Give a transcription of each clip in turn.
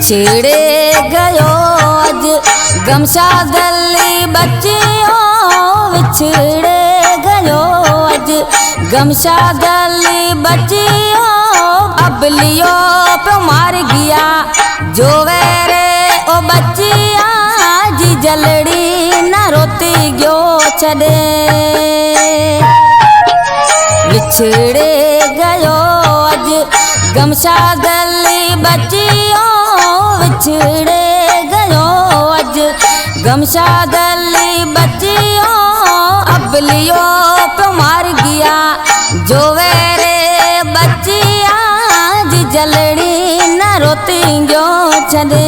बिछड़े गयो अज गमशा गली बच्चियों, बिछड़े गयो अज गमशा गली बच्चियों। अब लियो पे मार गया जो वेरे ओ बच्चिया, जी जलड़ी न रोती गयो छड़े। बिछड़े गयो अज गमशा गली बच्चियों, बिछड़े गयो अज गमशा गली बच्चियों। अब लियो पे मार गया जो वेरे बच्चिया, जी जलड़ी न रोती गयो छड़े।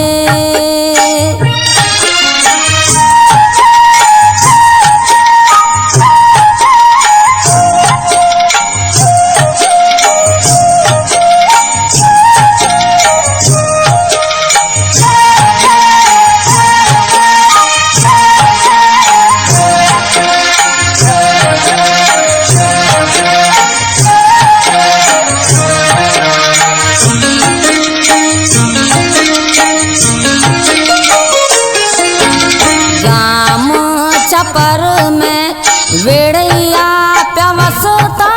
छपर में वेड़ैया प्यावसता,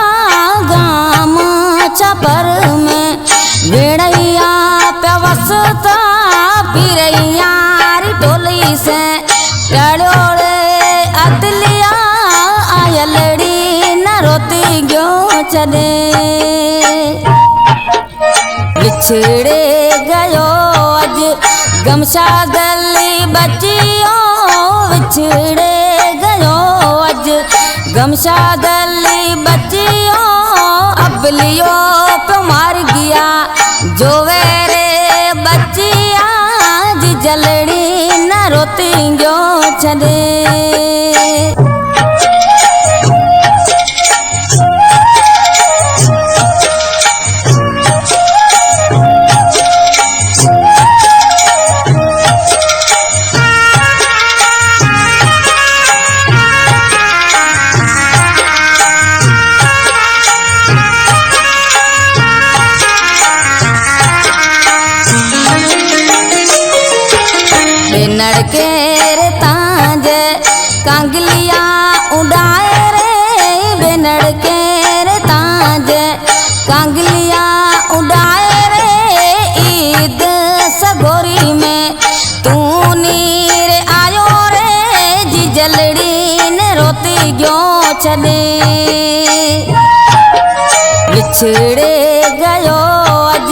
गाम छपर में वेड़ैया प्यावसता। पिरैया री टोली से टड़ोड़े अदलिया, आयलड़ी न रोती गयो छड़े। बिछड़े गयो अज गमशा गली बच्चियों, बिछड़े गयो अज गमशा गली बच्चियों। अब लियो पे मार गया जो वेरे बच्चिया, जी जलड़ी न रोती गयो छड़े। नड़के रे तांज कांगलिया उड़ाए रे, बेनड़के रे तांज कांगलिया उड़ाए रे। ईद सगोरी में तू नीर आयो रे, जी जलड़ी ने रोती गयो छड़े। बिछड़े गयो अज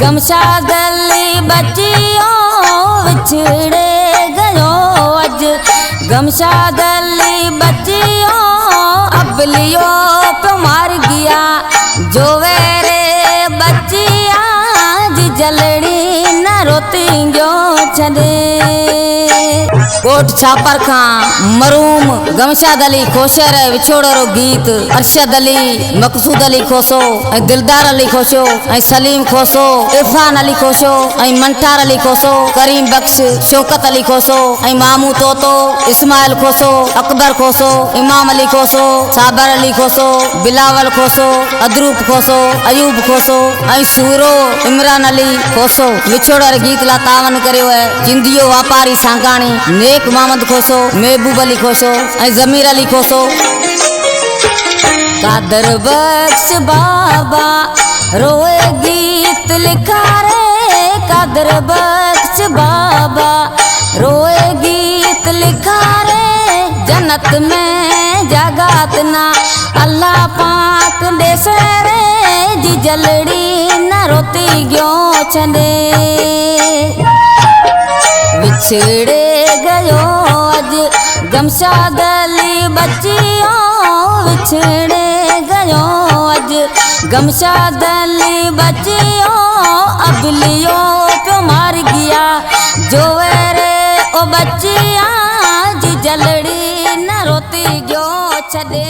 गमशा गली बच्चियों, बिछड़े गयो अज गमशा गली बच्चियों। अब लियो पे मार गया जो वेरे बच्चिया, जी जलड़ी न रोती गयो छड़े। कोट छापर खां मरूम गमशाद अली खोशर विछोड़ो रो गीत, अरशद अली मकसूद अली खोसो, दिलदार अली खोशो, सलीम खोसो, इरफान अली खोशो, मंटार अली खोसो, करीम बख्श, शौकत अली खोसो, मामू तोतो, इस्माइल खोसो, अकबर खोसो, इमाम अली खोसो, साबर अली खोसो, बिलावल खोसो, अदरूप खोसो, अयूब खोसो, सूरो इमरान अली खोसो। विछोड़ो रो गीत ला तावन करियो है जिंदियो वापारी सांगाणी, नेक मोहम्मद खोसो, महबूब अली खोसो, जमीर अली खोसो। कादर बख्श बाबा रोए गीत लिखा रे, कादर बख्श बाबा रोए गीत लिखा रे। जन्नत में जगत ना अल्लाह पाक देसे रे, जी जलड़ी न रोती गयो छड़े। बिछड़े गयो अज गमशा गली बच्चियों, बिछड़े गयो अज गमशा गली बच्चियों। अब लियो पे मार गया जो वेरे ओ बच्चिया, जी जलड़ी न रोती गयो छड़े।